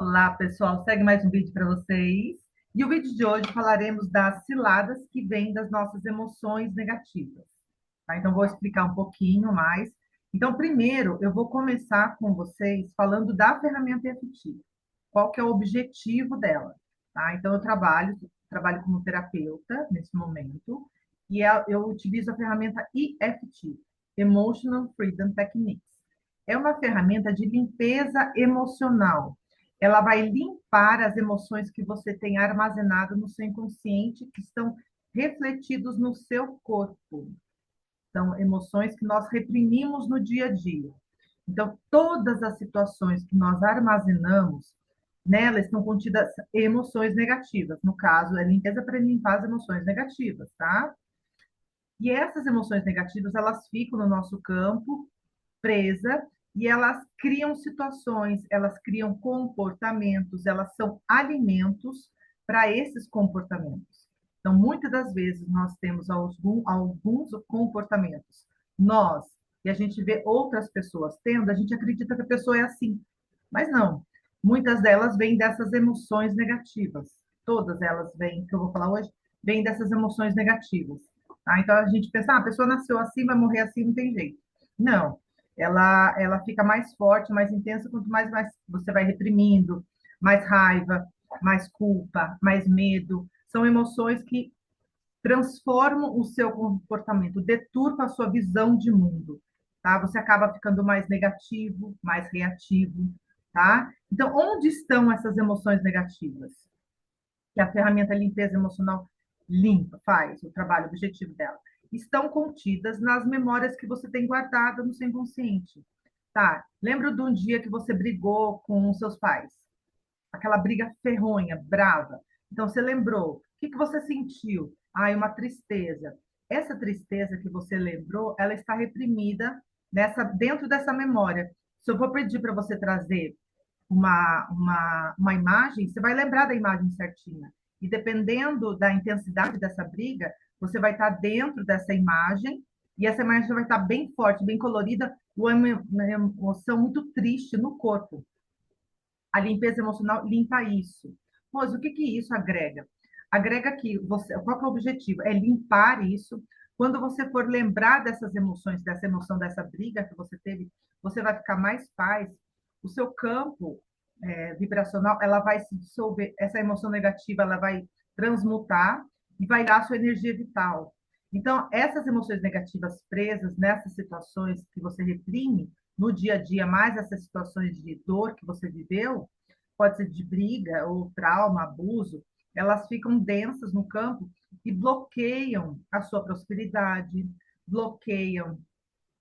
Olá, pessoal. Segue mais um vídeo para vocês. E o vídeo de hoje falaremos das ciladas que vêm das nossas emoções negativas. Tá? Então, vou explicar um pouquinho mais. Então, primeiro, eu vou começar com vocês falando da ferramenta EFT. Qual que é o objetivo dela? Tá? Então, eu trabalho como terapeuta nesse momento, e eu utilizo a ferramenta EFT, Emotional Freedom Techniques. É uma ferramenta de limpeza emocional. Ela vai limpar as emoções que você tem armazenado no seu inconsciente, que estão refletidos no seu corpo. São emoções que nós reprimimos no dia a dia. Então, todas as situações que nós armazenamos, nelas estão contidas emoções negativas. No caso, é limpeza para limpar as emoções negativas, tá? E essas emoções negativas, elas ficam no nosso campo, presa, e elas criam situações, elas criam comportamentos, elas são alimentos para esses comportamentos. Então, muitas das vezes nós temos alguns comportamentos, nós, e a gente vê outras pessoas tendo, a gente acredita que a pessoa é assim, mas não. Muitas delas vêm dessas emoções negativas. Todas elas vêm, que eu vou falar hoje, vêm dessas emoções negativas. Tá? Então a gente pensa, ah, a pessoa nasceu assim, vai morrer assim, não tem jeito. Não, ela fica mais forte, mais intensa, quanto mais você vai reprimindo, mais raiva, mais culpa, mais medo. São emoções que transformam o seu comportamento, deturpam a sua visão de mundo, tá? Você acaba ficando mais negativo, mais reativo, tá? Então, onde estão essas emoções negativas? Que a ferramenta limpeza emocional limpa, faz o trabalho objetivo dela, estão contidas nas memórias que você tem guardada no seu inconsciente. Tá? Lembra de um dia que você brigou com os seus pais? Aquela briga ferronha, brava. Então, você lembrou. O que que você sentiu? Ah, uma tristeza. Essa tristeza que você lembrou, ela está reprimida dentro dessa memória. Se eu vou pedir para você trazer uma imagem, você vai lembrar da imagem certinha. E dependendo da intensidade dessa briga, você vai estar dentro dessa imagem, e essa imagem vai estar bem forte, bem colorida, uma emoção muito triste no corpo. A limpeza emocional limpa isso. Mas o que que isso agrega? Agrega que você, qual que é o objetivo? É limpar isso. Quando você for lembrar dessas emoções, dessa emoção, dessa briga que você teve, você vai ficar mais paz. O seu campo vibracional, ela vai se dissolver. Essa emoção negativa, ela vai transmutar e vai dar a sua energia vital. Então, essas emoções negativas presas nessas situações que você reprime, no dia a dia, mais essas situações de dor que você viveu, pode ser de briga ou trauma, abuso, elas ficam densas no campo e bloqueiam a sua prosperidade, bloqueiam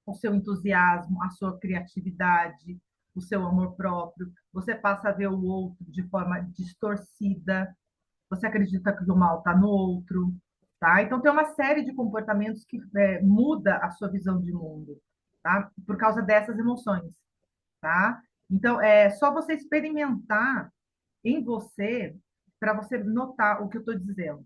o seu entusiasmo, a sua criatividade, o seu amor próprio. Você passa a ver o outro de forma distorcida, você acredita que o mal está no outro, tá? Então tem uma série de comportamentos que muda a sua visão de mundo, tá? Por causa dessas emoções, tá? Então é só você experimentar em você para você notar o que eu estou dizendo.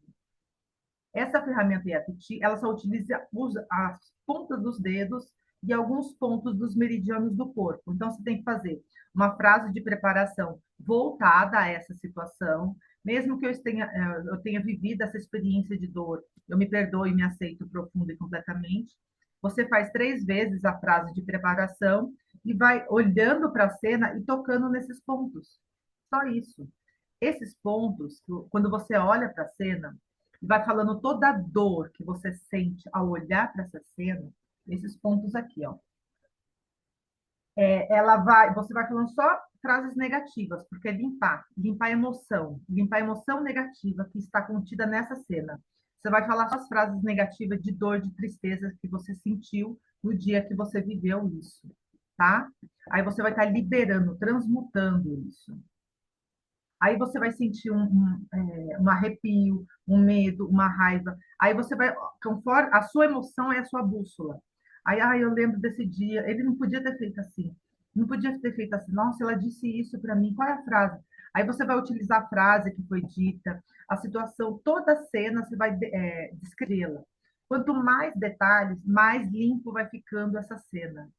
Essa ferramenta EFT, ela só utiliza as pontas dos dedos e alguns pontos dos meridianos do corpo. Então, você tem que fazer uma frase de preparação voltada a essa situação, mesmo que eu tenha vivido essa experiência de dor, eu me perdoo e me aceito profunda e completamente. Você faz 3 vezes a frase de preparação e vai olhando para a cena e tocando nesses pontos. Só isso. Esses pontos, quando você olha para a cena, vai falando toda a dor que você sente ao olhar para essa cena, esses pontos aqui, ó. Você vai falando só frases negativas, porque é limpar a emoção negativa que está contida nessa cena. Você vai falar só as frases negativas de dor, de tristeza que você sentiu no dia que você viveu isso, tá? Aí você vai estar liberando, transmutando isso. Aí você vai sentir um arrepio, um medo, uma raiva. Aí você vai, conforme a sua emoção é a sua bússola. Aí, eu lembro desse dia, ele não podia ter feito assim. Não podia ter feito assim. Nossa, ela disse isso para mim. Qual é a frase? Aí você vai utilizar a frase que foi dita, a situação, toda a cena, você vai descrevê-la. Quanto mais detalhes, mais limpo vai ficando essa cena.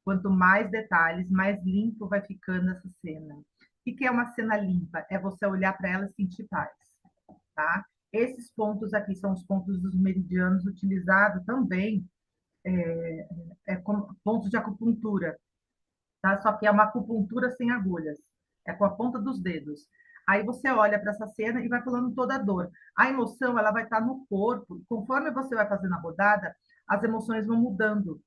Quanto mais detalhes, mais limpo vai ficando essa cena. que é uma cena limpa? É você olhar para ela e sentir paz, tá? Esses pontos aqui são os pontos dos meridianos utilizados também como pontos de acupuntura, tá? Só que é uma acupuntura sem agulhas, é com a ponta dos dedos. Aí você olha para essa cena e vai falando toda a dor. A emoção, ela vai estar no corpo. Conforme você vai fazendo a rodada, as emoções vão mudando,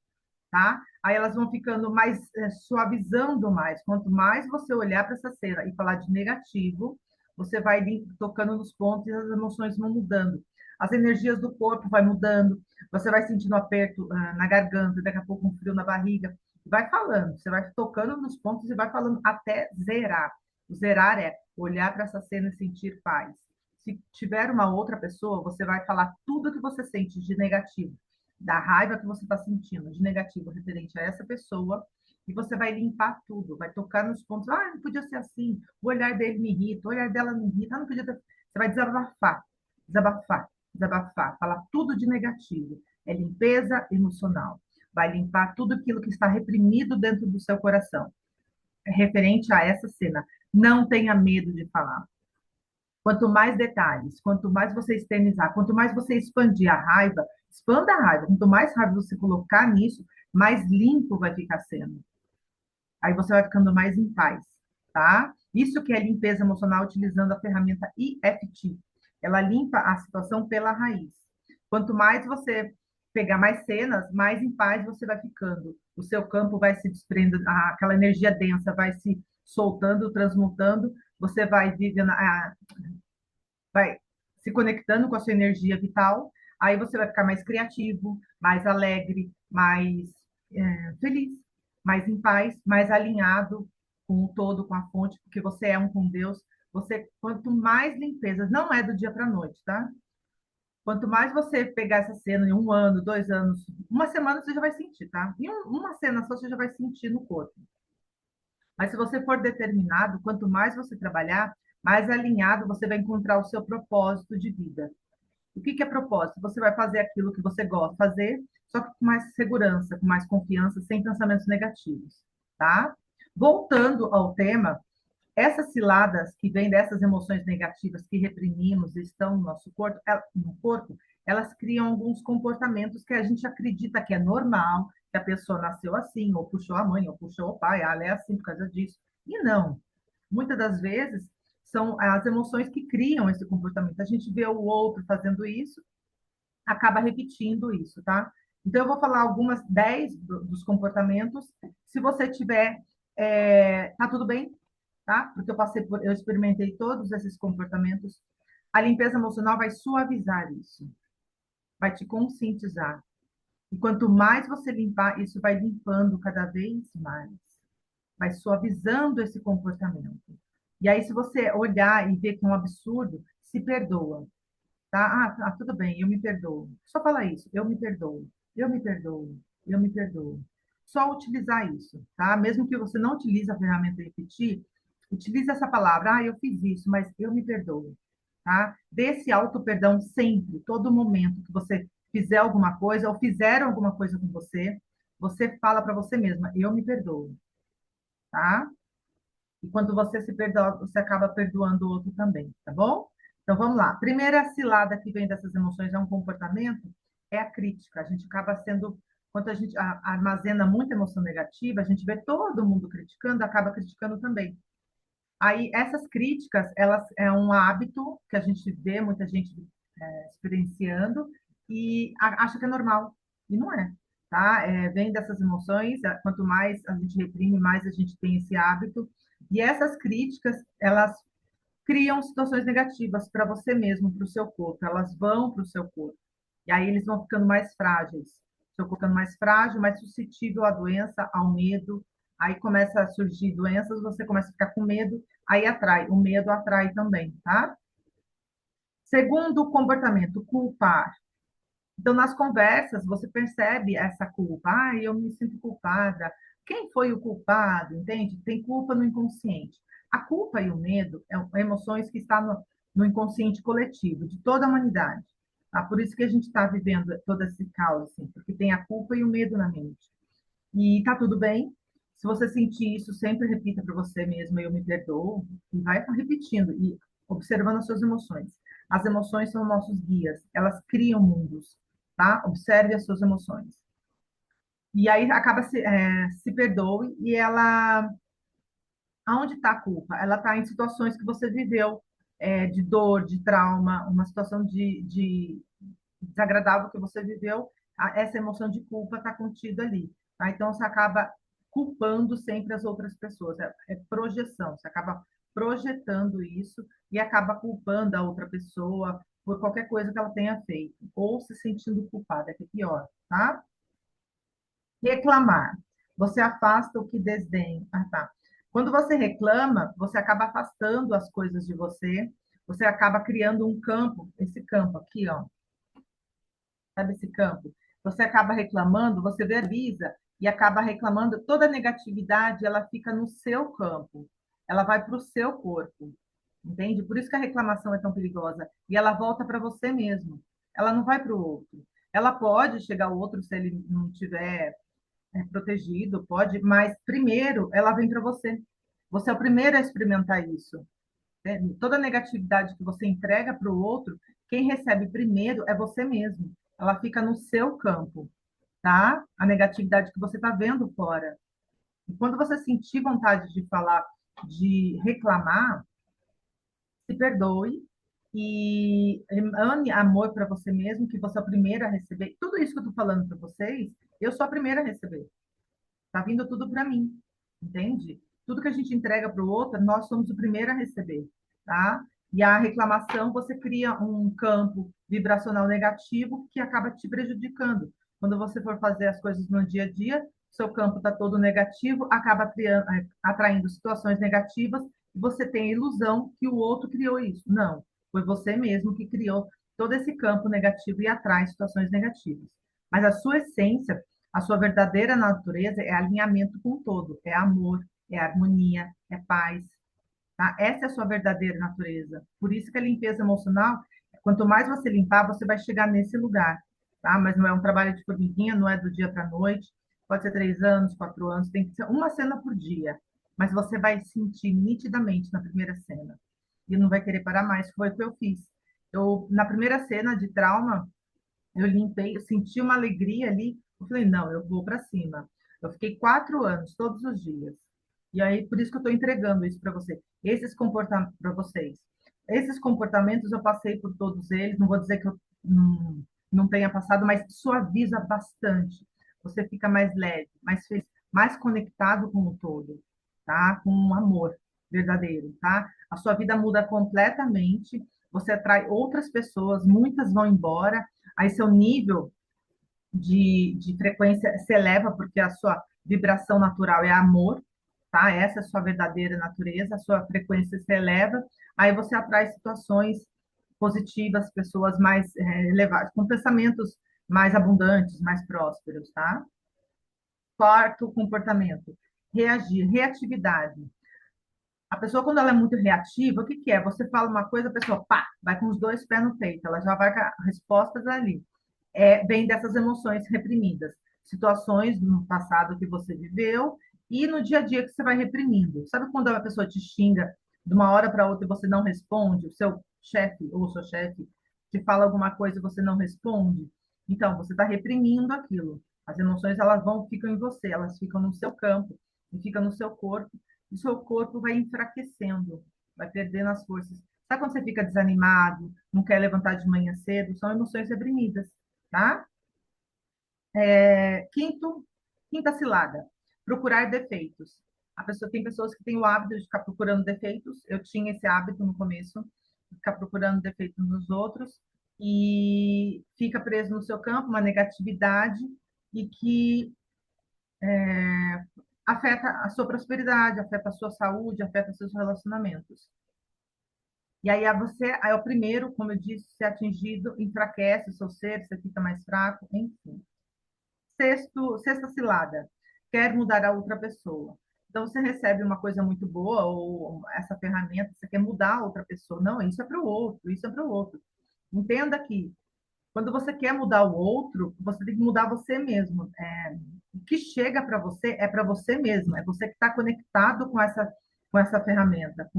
tá? Aí elas vão ficando mais, suavizando mais. Quanto mais você olhar para essa cena e falar de negativo, você vai tocando nos pontos e as emoções vão mudando. As energias do corpo vai mudando, você vai sentindo aperto na garganta, daqui a pouco um frio na barriga. Vai falando, você vai tocando nos pontos e vai falando até zerar. O zerar é olhar para essa cena e sentir paz. Se tiver uma outra pessoa, você vai falar tudo que você sente de negativo, da raiva que você está sentindo, de negativo referente a essa pessoa, e você vai limpar tudo, vai tocar nos pontos. Ah, não podia ser assim, o olhar dele me irrita, o olhar dela me irrita, não podia ter... Você vai desabafar, desabafar, desabafar, falar tudo de negativo. É limpeza emocional. Vai limpar tudo aquilo que está reprimido dentro do seu coração, referente a essa cena. Não tenha medo de falar. Quanto mais detalhes, quanto mais você externizar, quanto mais você expandir a raiva, expanda a raiva. Quanto mais raiva você colocar nisso, mais limpo vai ficar sendo. Aí você vai ficando mais em paz, tá? Isso que é limpeza emocional utilizando a ferramenta EFT. Ela limpa a situação pela raiz. Quanto mais você pegar mais cenas, mais em paz você vai ficando. O seu campo vai se desprendendo, aquela energia densa vai se soltando, transmutando, você vai vivendo, vai se conectando com a sua energia vital, aí você vai ficar mais criativo, mais alegre, mais feliz, mais em paz, mais alinhado com o todo, com a fonte, porque você é um com Deus. Você, quanto mais limpeza, não é do dia para a noite, tá? Quanto mais você pegar essa cena em 1 ano, 2 anos, uma semana você já vai sentir, tá? Em uma cena só você já vai sentir no corpo. Mas se você for determinado, quanto mais você trabalhar, mais alinhado você vai encontrar o seu propósito de vida. O que é propósito? Você vai fazer aquilo que você gosta de fazer, só que com mais segurança, com mais confiança, sem pensamentos negativos, tá? Voltando ao tema, essas ciladas que vêm dessas emoções negativas que reprimimos e estão no nosso corpo, elas criam alguns comportamentos que a gente acredita que é normal, que a pessoa nasceu assim, ou puxou a mãe, ou puxou o pai, ela é assim por causa disso. E não. Muitas das vezes são as emoções que criam esse comportamento. A gente vê o outro fazendo isso, acaba repetindo isso, tá? Então, eu vou falar algumas 10 dos comportamentos. Se você tiver, tá tudo bem, tá? Porque eu experimentei todos esses comportamentos. A limpeza emocional vai suavizar isso, vai te conscientizar. E quanto mais você limpar, isso vai limpando cada vez mais, vai suavizando esse comportamento. E aí, se você olhar e ver que é um absurdo, se perdoa, tá? Ah, tudo bem, eu me perdoo. Só fala isso, eu me perdoo, eu me perdoo, eu me perdoo. Só utilizar isso, tá? Mesmo que você não utilize a ferramenta repetir, utilize essa palavra, ah, eu fiz isso, mas eu me perdoo, tá? Dê esse auto-perdão sempre, todo momento que você fizer alguma coisa ou fizeram alguma coisa com você, você fala para você mesma, eu me perdoo, tá? E quando você se perdoa, você acaba perdoando o outro também, tá bom? Então vamos lá. Primeira cilada que vem dessas emoções é um comportamento, é a crítica. A gente acaba sendo, quando a gente armazena muita emoção negativa, a gente vê todo mundo criticando, acaba criticando também. Aí essas críticas, elas é um hábito que a gente vê muita gente experienciando e acha que é normal. E não é, tá? Vem dessas emoções, quanto mais a gente reprime, mais a gente tem esse hábito. E essas críticas, elas criam situações negativas para você mesmo, para o seu corpo. Elas vão para o seu corpo. E aí eles vão ficando mais frágeis. O seu corpo ficando mais frágil, mais suscetível à doença, ao medo. Aí começa a surgir doenças, você começa a ficar com medo, aí atrai. O medo atrai também, tá? Segundo comportamento, culpar. Então, nas conversas, você percebe essa culpa. Ah, eu me sinto culpada. Quem foi o culpado? Entende? Tem culpa no inconsciente. A culpa e o medo são emoções que estão no inconsciente coletivo de toda a humanidade. Tá? Por isso que a gente está vivendo todo esse caos, assim, porque tem a culpa e o medo na mente. E tá tudo bem. Se você sentir isso, sempre repita para você mesmo, eu me perdoo, e vai repetindo e observando as suas emoções. As emoções são nossos guias, elas criam mundos, tá? Observe as suas emoções. E aí acaba se perdoe e ela, aonde está a culpa? Ela está em situações que você viveu, de dor, de trauma, uma situação de desagradável que você viveu, essa emoção de culpa está contida ali, tá? Então você acaba culpando sempre as outras pessoas, é projeção, você acaba projetando isso e acaba culpando a outra pessoa por qualquer coisa que ela tenha feito, ou se sentindo culpada, que é pior, tá? Reclamar. Você afasta o que desdém. Ah, tá. Quando você reclama, você acaba afastando as coisas de você, você acaba criando um campo, esse campo aqui, ó, sabe esse campo? Você acaba reclamando, você verbaliza e acaba reclamando, toda a negatividade, ela fica no seu campo, ela vai para o seu corpo, entende? Por isso que a reclamação é tão perigosa, e ela volta para você mesmo, ela não vai para o outro. Ela pode chegar ao outro se ele não tiver protegido, pode, mas primeiro ela vem para você. Você é o primeiro a experimentar isso. Né? Toda negatividade que você entrega para o outro, quem recebe primeiro é você mesmo. Ela fica no seu campo, tá? A negatividade que você está vendo fora. E quando você sentir vontade de falar, de reclamar, se perdoe e ame amor para você mesmo, que você é o primeiro a receber. Tudo isso que eu estou falando para vocês, eu sou a primeira a receber. Tá vindo tudo para mim, entende? Tudo que a gente entrega para o outro, nós somos o primeiro a receber, tá? E a reclamação, você cria um campo vibracional negativo que acaba te prejudicando. Quando você for fazer as coisas no dia a dia, seu campo está todo negativo, acaba atraindo situações negativas, e você tem a ilusão que o outro criou isso. Não, foi você mesmo que criou todo esse campo negativo e atrai situações negativas. Mas a sua essência, a sua verdadeira natureza é alinhamento com o todo, é amor, é harmonia, é paz, tá? Essa é a sua verdadeira natureza. Por isso que a limpeza emocional, quanto mais você limpar, você vai chegar nesse lugar, tá? Mas não é um trabalho de formiguinha, não é do dia para a noite. Pode ser 3 anos, 4 anos, tem que ser uma cena por dia. Mas você vai sentir nitidamente na primeira cena. E não vai querer parar mais. Foi o que eu fiz. Na primeira cena de trauma, eu limpei, eu senti uma alegria ali. Eu falei, não, eu vou para cima. Eu fiquei 4 anos, todos os dias. E aí, por isso que eu estou entregando isso para você. Esses comportamentos para vocês. Esses comportamentos eu passei por todos eles. Não vou dizer que eu não tenha passado, mas suaviza bastante. Você fica mais leve, mais feliz, mais conectado com o todo, tá? Com um amor verdadeiro, tá? A sua vida muda completamente. Você atrai outras pessoas, muitas vão embora, aí seu nível de frequência se eleva, porque a sua vibração natural é amor, tá? Essa é a sua verdadeira natureza, a sua frequência se eleva, aí você atrai situações positivas, pessoas mais elevadas, com pensamentos mais abundantes, mais prósperos, tá? Quarto comportamento, reagir, reatividade. A pessoa, quando ela é muito reativa, o que que é? Você fala uma coisa, a pessoa, pá, vai com os dois pés no peito, ela já vai com as respostas ali. Vem dessas emoções reprimidas, situações no passado que você viveu e no dia a dia que você vai reprimindo. Sabe quando a pessoa te xinga de uma hora para outra e você não responde? O seu chefe ou sua chefe te fala alguma coisa e você não responde? Então, você está reprimindo aquilo. As emoções, elas vão, ficam em você, elas ficam no seu campo e ficam no seu corpo. E seu corpo vai enfraquecendo, vai perdendo as forças. Sabe quando você fica desanimado, não quer levantar de manhã cedo? São emoções reprimidas, tá? Quinta cilada, procurar defeitos. Tem pessoas que têm o hábito de ficar procurando defeitos. Eu tinha esse hábito no começo, de ficar procurando defeitos nos outros e fica preso no seu campo, uma negatividade e que afeta a sua prosperidade, afeta a sua saúde, afeta seus relacionamentos. E aí você é o primeiro, como eu disse, ser atingido, enfraquece o seu ser, você fica mais fraco, enfim. Sexta cilada, quer mudar a outra pessoa. Então, você recebe uma coisa muito boa, ou essa ferramenta, você quer mudar a outra pessoa. Não, isso é para o outro, isso é para o outro. Entenda que Quando você quer mudar o outro, você tem que mudar você mesmo. O que chega para você é para você mesmo, é você que está conectado com essa ferramenta,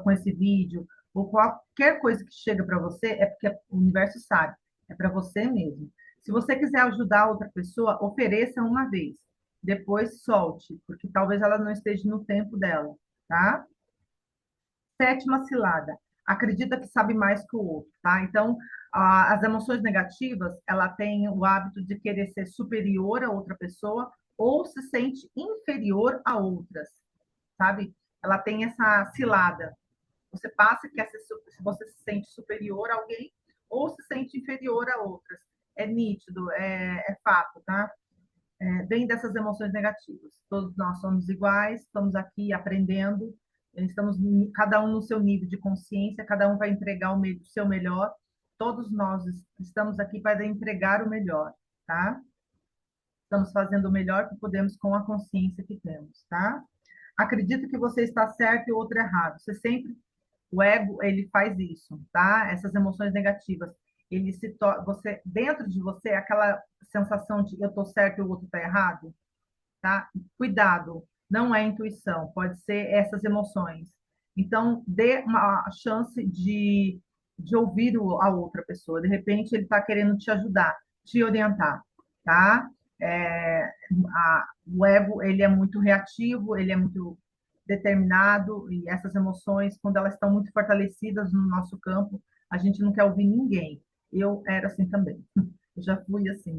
com esse vídeo, ou qualquer coisa que chega para você, é porque o universo sabe, é para você mesmo. Se você quiser ajudar outra pessoa, ofereça uma vez, depois solte, porque talvez ela não esteja no tempo dela, tá? Sétima cilada, acredita que sabe mais que o outro, tá? Então, as emoções negativas, ela tem o hábito de querer ser superior a outra pessoa ou se sente inferior a outras, sabe? Ela tem essa cilada. Você passa que se você se sente superior a alguém ou se sente inferior a outras. É nítido, é fato, tá? Vem dessas emoções negativas. Todos nós somos iguais, estamos aqui aprendendo, estamos cada um no seu nível de consciência, cada um vai entregar o seu melhor. Todos nós estamos aqui para entregar o melhor, tá? Estamos fazendo o melhor que podemos com a consciência que temos, tá? Acredito que você está certo e o outro errado. Você sempre, o ego, ele faz isso, tá? Essas emoções negativas, ele você dentro de você aquela sensação de eu estou certo e o outro está errado, tá? Cuidado, não é intuição, pode ser essas emoções. Então, dê uma chance de ouvir a outra pessoa. De repente, ele está querendo te ajudar, te orientar, tá? É, o ego, ele é muito reativo, ele é muito determinado, e essas emoções, quando elas estão muito fortalecidas no nosso campo, a gente não quer ouvir ninguém. Eu era assim também. Eu já fui assim,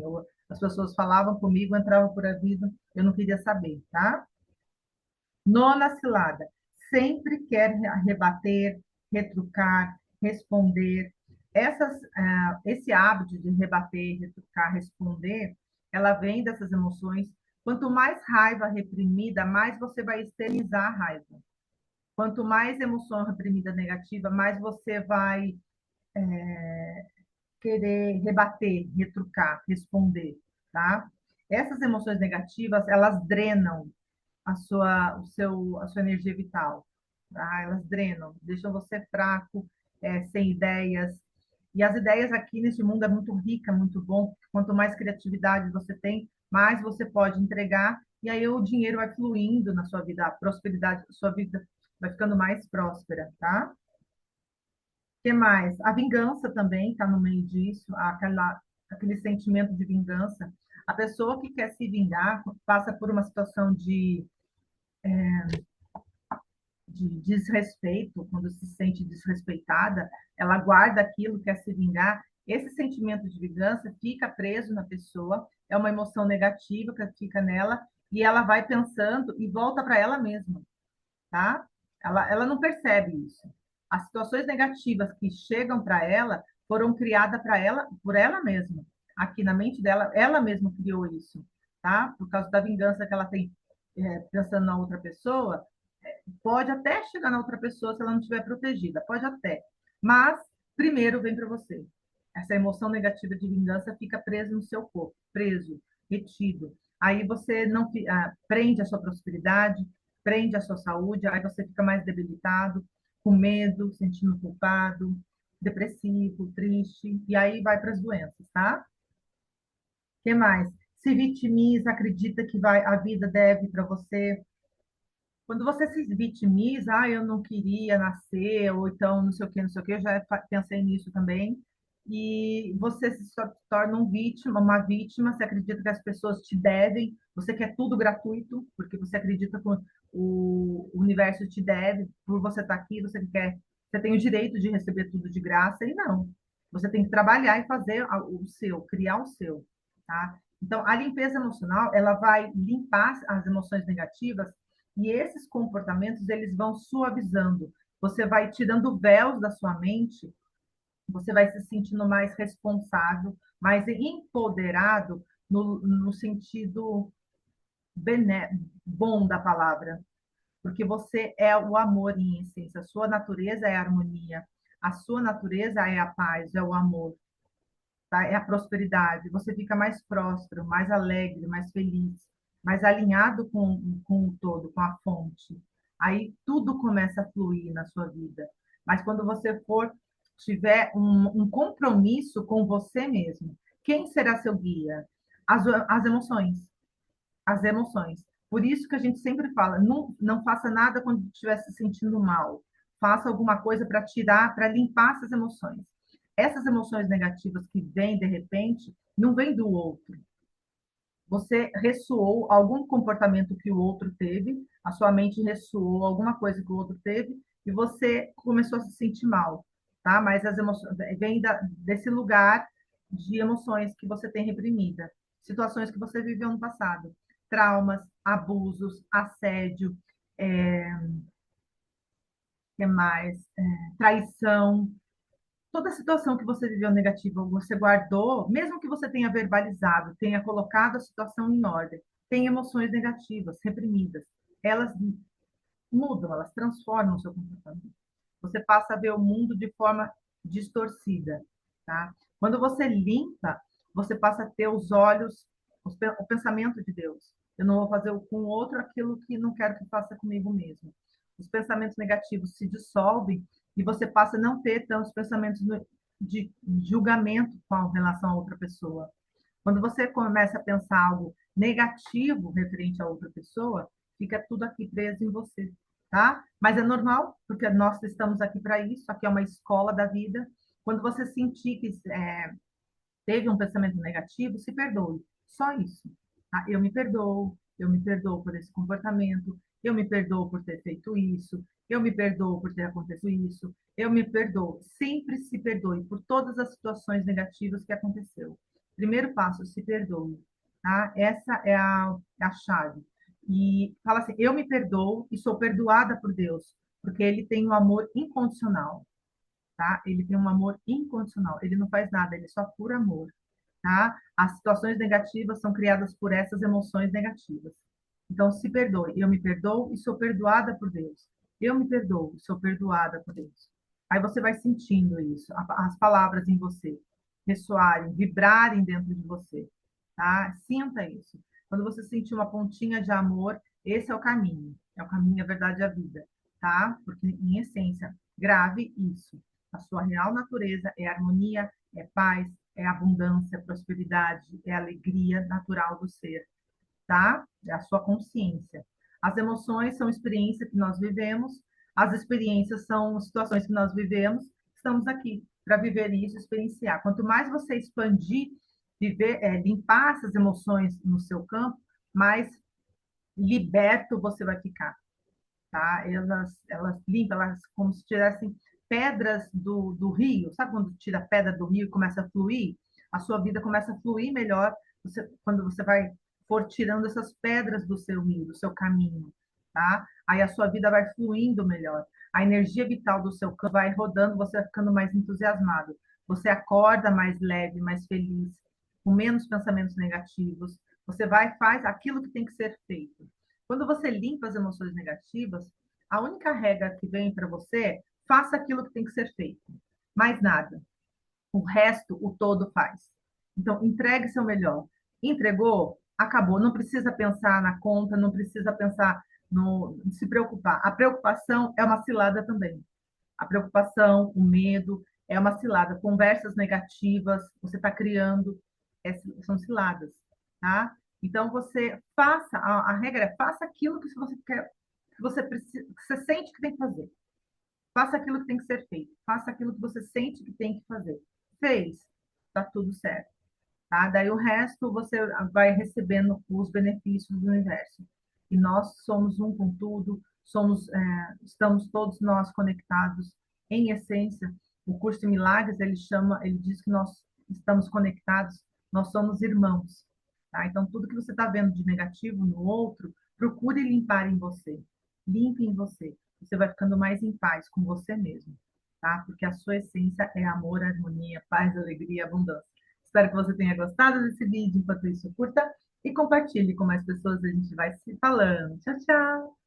as pessoas falavam comigo, entravam por a vida, eu não queria saber, tá? Nona cilada, sempre quer rebater, retrucar, responder. Esse hábito de rebater, retrucar, responder, ela vem dessas emoções. Quanto mais raiva reprimida, mais você vai externizar a raiva. Quanto mais emoção reprimida negativa, mais você vai querer rebater, retrucar, responder, tá? Essas emoções negativas, elas drenam a sua energia vital, tá? Elas drenam, deixam você fraco, sem ideias. E as ideias aqui nesse mundo é muito rica, muito bom. Quanto mais criatividade você tem, mais você pode entregar, e aí o dinheiro vai fluindo na sua vida, a prosperidade da sua vida vai ficando mais próspera, tá? Que mais? A vingança também está no meio disso, aquele sentimento de vingança. A pessoa que quer se vingar passa por uma situação de desrespeito, quando se sente desrespeitada, ela guarda aquilo, quer se vingar. Esse sentimento de vingança fica preso na pessoa, é uma emoção negativa que fica nela, e ela vai pensando e volta para ela mesma, tá? Ela não percebe isso. As situações negativas que chegam para ela foram criadas para ela por ela mesma. Aqui na mente dela, ela mesma criou isso, tá? Por causa da vingança que ela tem pensando na outra pessoa, pode até chegar na outra pessoa se ela não estiver protegida, pode até. Mas primeiro vem para você. Essa emoção negativa de vingança fica presa no seu corpo, preso, retido. Aí você não prende a sua prosperidade, prende a sua saúde, aí você fica mais debilitado, com medo, sentindo culpado, depressivo, triste, e aí vai para as doenças, tá? O que mais? Se vitimiza, acredita que a vida deve para você. Quando você se vitimiza, eu não queria nascer, ou então não sei o que, não sei o que, eu já pensei nisso também. E você se torna uma vítima, você acredita que as pessoas te devem, você quer tudo gratuito, porque você acredita que o universo te deve, por você estar aqui, você tem o direito de receber tudo de graça, e não. Você tem que trabalhar e fazer o seu, criar o seu, tá? Então, a limpeza emocional, ela vai limpar as emoções negativas e esses comportamentos, eles vão suavizando. Você vai tirando véus da sua mente, você vai se sentindo mais responsável, mais empoderado no sentido bom da palavra. Porque você é o amor em essência. A sua natureza é a harmonia. A sua natureza é a paz, é o amor, tá? É a prosperidade. Você fica mais próspero, mais alegre, mais feliz, mais alinhado com o todo, com a fonte. Aí tudo começa a fluir na sua vida. Mas quando você for tiver um compromisso com você mesmo, quem será seu guia? As emoções. As emoções. Por isso que a gente sempre fala, não faça nada quando estiver se sentindo mal. Faça alguma coisa para tirar, para limpar essas emoções. Essas emoções negativas que vêm de repente, não vêm do outro. Você ressoou algum comportamento que o outro teve, a sua mente ressoou alguma coisa que o outro teve, e você começou a se sentir mal, tá? Mas as emoções vêm desse lugar de emoções que você tem reprimida, situações que você viveu no passado, traumas, abusos, assédio, que mais? Traição, toda situação que você viveu negativa, você guardou, mesmo que você tenha verbalizado, tenha colocado a situação em ordem, tem emoções negativas, reprimidas. Elas mudam, elas transformam o seu comportamento. Você passa a ver o mundo de forma distorcida, tá? Quando você limpa, você passa a ter os olhos, o pensamento de Deus. Eu não vou fazer com o outro aquilo que não quero que faça comigo mesmo. Os pensamentos negativos se dissolvem e você passa a não ter tantos pensamentos de julgamento com relação a outra pessoa. Quando você começa a pensar algo negativo referente a outra pessoa, fica tudo aqui preso em você, tá? Mas é normal, porque nós estamos aqui para isso, aqui é uma escola da vida. Quando você sentir que teve um pensamento negativo, se perdoe. Só isso. Tá? Eu me perdoo por esse comportamento, eu me perdoo por ter feito isso, eu me perdoo por ter acontecido isso, eu me perdoo. Sempre se perdoe por todas as situações negativas que aconteceu. Primeiro passo, se perdoe. Tá? Essa é a chave. E fala assim, eu me perdoo e sou perdoada por Deus, porque Ele tem um amor incondicional, tá? Ele tem um amor incondicional. Ele não faz nada, ele é só por amor, tá? As situações negativas são criadas por essas emoções negativas. Então, se perdoe. Eu me perdoo e sou perdoada por Deus. Eu me perdoo e sou perdoada por Deus. Aí você vai sentindo isso, as palavras em você ressoarem, vibrarem dentro de você, tá? Sinta isso. Quando você sentir uma pontinha de amor, esse é o caminho. É o caminho, a verdade e a vida, tá? Porque, em essência, grave isso. A sua real natureza é harmonia, é paz, é abundância, prosperidade, é alegria natural do ser, tá? É a sua consciência. As emoções são experiências que nós vivemos, as experiências são situações que nós vivemos, estamos aqui para viver isso, experienciar. Quanto mais você expandir, viver, limpar essas emoções no seu campo, mais liberto você vai ficar, tá? Elas limpam, elas como se tirassem pedras do rio. Sabe quando tira a pedra do rio e começa a fluir? A sua vida começa a fluir melhor quando você vai for tirando essas pedras do seu rio, do seu caminho, tá? Aí a sua vida vai fluindo melhor. A energia vital do seu campo vai rodando, você vai ficando mais entusiasmado. Você acorda mais leve, mais feliz, com menos pensamentos negativos. Você vai e faz aquilo que tem que ser feito. Quando você limpa as emoções negativas, a única regra que vem para você é faça aquilo que tem que ser feito. Mais nada. O resto, o todo faz. Então, entregue seu melhor. Entregou? Acabou. Não precisa pensar na conta, não precisa pensar no se preocupar. A preocupação é uma cilada também. A preocupação, o medo é uma cilada. Conversas negativas, você está criando, são ciladas, tá? Então você faça, a regra é faça aquilo que você quer, que você precisa, que você sente que tem que fazer. Faça aquilo que tem que ser feito. Faça aquilo que você sente que tem que fazer. Fez, tá tudo certo, tá? Daí o resto você vai recebendo os benefícios do universo. E nós somos um com tudo, estamos todos nós conectados em essência. O curso de milagres, ele diz que nós estamos conectados, nós somos irmãos, tá? Então tudo que você está vendo de negativo no outro, procure limpar em você. Limpe em você. Você vai ficando mais em paz com você mesmo, tá? Porque a sua essência é amor, harmonia, paz, alegria, abundância. Espero que você tenha gostado desse vídeo. Enquanto isso, curta e compartilhe com mais pessoas. A gente vai se falando. Tchau, tchau!